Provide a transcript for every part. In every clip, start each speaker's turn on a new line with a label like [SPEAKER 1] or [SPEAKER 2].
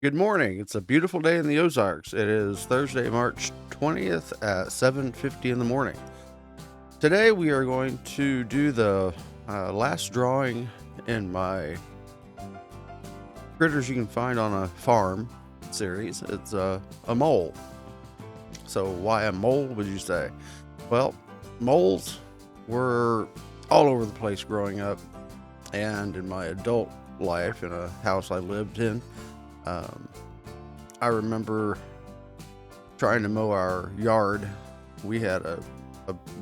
[SPEAKER 1] Good morning. It's a beautiful day in the Ozarks. It is Thursday, March 20th at 7:50 in the morning. Today we are going to do the last drawing in my critters you can find on a farm series. It's a mole. So why a mole, would you say? Well, moles were all over the place growing up, and in my adult life in a house I lived in. Um, I remember trying to mow our yard. We had a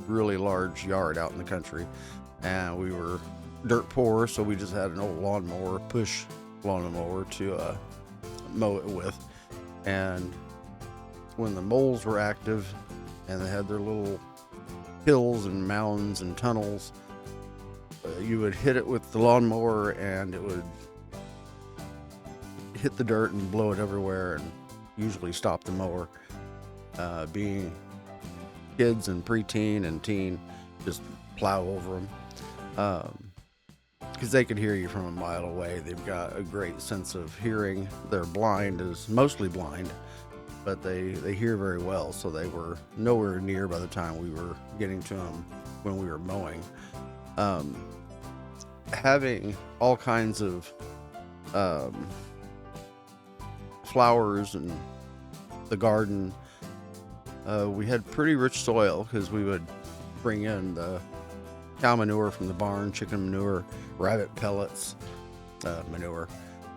[SPEAKER 1] really large yard out in the country, and we were dirt poor, so we just had an old lawnmower, push lawnmower to mow it with. And when the moles were active and they had their little hills and mounds and tunnels, you would hit it with the lawnmower and it would hit the dirt and blow it everywhere and usually stop the mower. Being kids and preteen and teen, just plow over them because they could hear you from a mile away. They've got a great sense of hearing. They're blind, is mostly blind, but they hear very well, so they were nowhere near by the time we were getting to them when we were mowing. Having all kinds of flowers and the garden, we had pretty rich soil because we would bring in the cow manure from the barn, chicken manure, rabbit pellets, manure,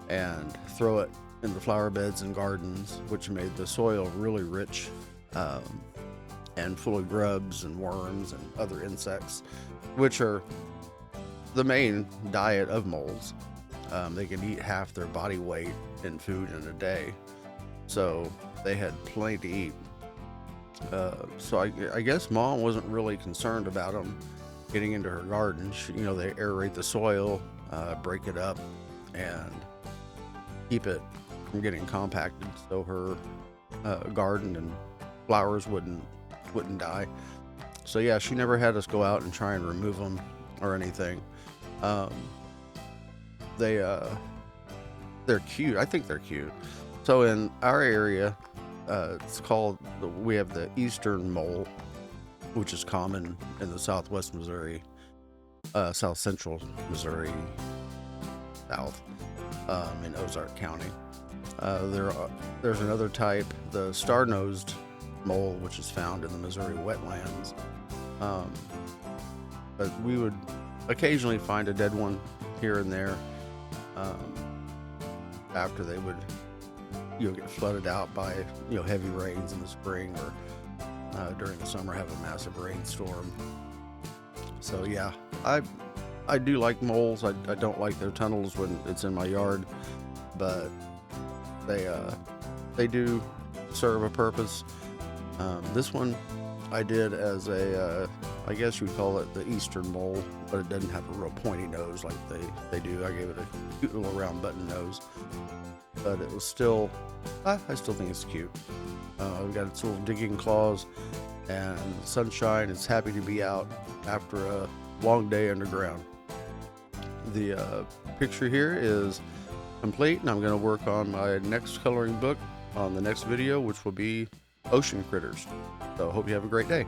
[SPEAKER 1] and throw it in the flower beds and gardens, which made the soil really rich and full of grubs and worms and other insects, which are the main diet of moles. They can eat half their body weight in food in a day, so they had plenty to eat. So I guess Mom wasn't really concerned about them getting into her garden. They aerate the soil, break it up, and keep it from getting compacted, so her garden and flowers wouldn't die. So yeah, she never had us go out and try and remove them or anything. They're cute. I think they're cute. So in our area, we have the eastern mole, which is common in the southwest Missouri, south central Missouri, south, in Ozark County. There's another type, the star-nosed mole, which is found in the Missouri wetlands. But we would occasionally find a dead one here and there, after they would get flooded out by heavy rains in the spring, or during the summer have a massive rainstorm. So yeah, I do like moles. I don't like their tunnels when it's in my yard, but they do serve a purpose. This one I did as I guess you would call it the eastern mole, but it doesn't have a real pointy nose like they do. I gave it a cute little round button nose, but it was still, I still think it's cute. We've got its little digging claws and sunshine. It's happy to be out after a long day underground. The picture here is complete, and I'm going to work on my next coloring book on the next video, which will be ocean critters. So I hope you have a great day.